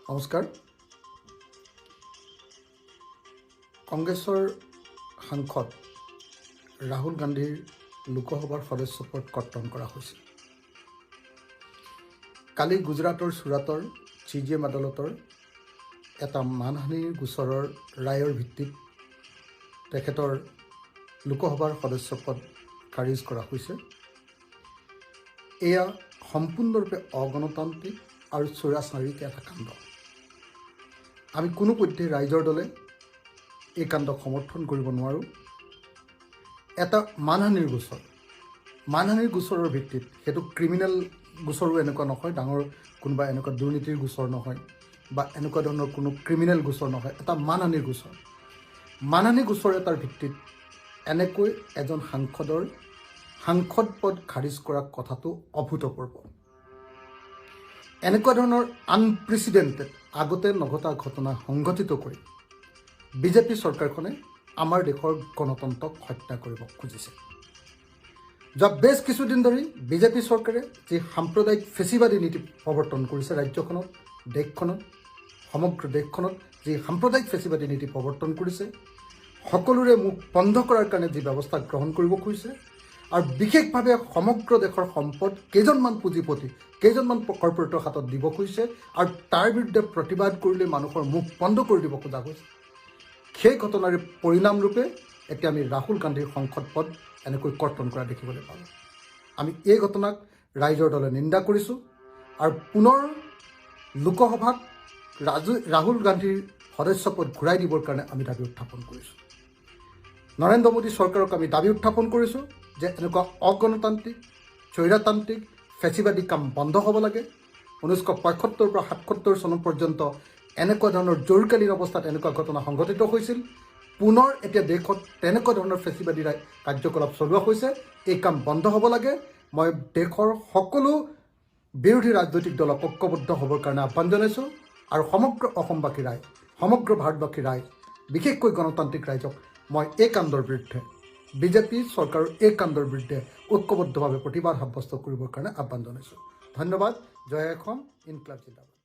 নমস্কাৰ। কংগ্ৰেছৰ সাংসদ ৰাহুল গান্ধীৰ লোকসভাৰ সদস্য পদ কৰ্তন কৰা হৈছিল। কালি গুজৰাটৰ চুৰাটৰ CJM আদালতৰ এটা মানহানিৰ গোচৰৰ ৰায়ৰ ভিত্তিত তেখেতৰ লোকসভাৰ সদস্য পদ খাৰিজ কৰা হৈছে। এয়া সম্পূৰ্ণৰূপে অগণতান্ত্ৰিক আৰু চোৰাচাৰিক এটা কাণ্ড। আমি কোনোপধ্যে ৰাইজৰ দলে এই কাণ্ডক সমৰ্থন কৰিব নোৱাৰোঁ। এটা মানহানিৰ গোচৰৰ ভিত্তিত সেইটো ক্ৰিমিনেল গোচৰো এনেকুৱা নহয়, ডাঙৰ কোনোবা এনেকুৱা দুৰ্নীতিৰ গোচৰ নহয় বা এনেকুৱা ধৰণৰ কোনো ক্ৰিমিনেল গোচৰ নহয়, এটা মানহানিৰ গোচৰ এটাৰ ভিত্তিত এনেকৈ এজন সাংসদ পদ খাৰিজ কৰা কথাটো অভূতপূৰ্ব। এনেকুৱা ধৰণৰ আনপ্ৰেচিডেণ্টেড আগতে নঘটা ঘটনা সংঘটিত কৰি বিজেপি চৰকাৰখনে আমাৰ দেশৰ গণতন্ত্ৰক হত্যা কৰিব খুজিছে। যোৱা বেছ কিছুদিন ধৰি বিজেপি চৰকাৰে যি সাম্প্ৰদায়িক ফেচিবাদী নীতি প্ৰৱৰ্তন কৰিছে, ৰাজ্যখনত সমগ্ৰ দেশখনত যি সাম্প্ৰদায়িক ফেচিবাদী নীতি প্ৰৱৰ্তন কৰিছে, সকলোৰে মুখ বন্ধ কৰাৰ কাৰণে যি ব্যৱস্থা গ্ৰহণ কৰিব খুজিছে আৰু বিশেষভাৱে সমগ্ৰ দেশৰ সম্পদ কেইজনমান পুঁজিপতি কেইজনমান কৰ্পৰেটৰ হাতত দিব খুজিছে আৰু তাৰ বিৰুদ্ধে প্ৰতিবাদ কৰিলে মানুহৰ মুখ বন্ধ কৰি দিব খোজা গৈছে। সেই ঘটনাৰ পৰিণামৰূপে এতিয়া আমি ৰাহুল গান্ধীৰ সংসদ পদ এনেকৈ কৰ্তন কৰা দেখিবলৈ পালোঁ। আমি এই ঘটনাক ৰাইজৰ দলে নিন্দা কৰিছোঁ আৰু পুনৰ লোকসভাত ৰাহুল গান্ধীৰ সদস্য পদ ঘূৰাই দিবৰ কাৰণে আমি দাবী উত্থাপন কৰিছোঁ। নৰেন্দ্ৰ মোদী চৰকাৰক আমি দাবী উত্থাপন কৰিছোঁ যে এনেকুৱা অগণতান্ত্ৰিক স্বৈৰতান্ত্ৰিক ফেচিবাদী কাম বন্ধ হ'ব লাগে। 1975 পৰা 77 চন পৰ্যন্ত এনেকুৱা ধৰণৰ জৰুৰীকালীন অৱস্থাত এনেকুৱা ঘটনা সংঘটিত হৈছিল। পুনৰ এতিয়া দেশত তেনেকুৱা ধৰণৰ ফেচিবাদী কাৰ্যকলাপ চলোৱা হৈছে। এই কাম বন্ধ হ'ব লাগে। মই দেশৰ সকলো বিৰোধী ৰাজনৈতিক দলক ঐক্যবদ্ধ হ'বৰ কাৰণে আহ্বান জনাইছোঁ আৰু সমগ্ৰ অসমবাসী ৰাইজ, সমগ্ৰ ভাৰতবাসী ৰাইজ, বিশেষকৈ গণতান্ত্ৰিক ৰাইজক মই এই কাণ্ডৰ বিৰুদ্ধে, বিজেপি চৰকাৰৰ এই কাণ্ডৰ বিৰুদ্ধে ঐক্যবদ্ধভাৱে প্ৰতিবাদ সাব্যস্ত কৰিবৰ কাৰণে আহ্বান জনাইছোঁ। ধন্যবাদ। জয় অসম, ইনকলাব জিন্দাবাদ।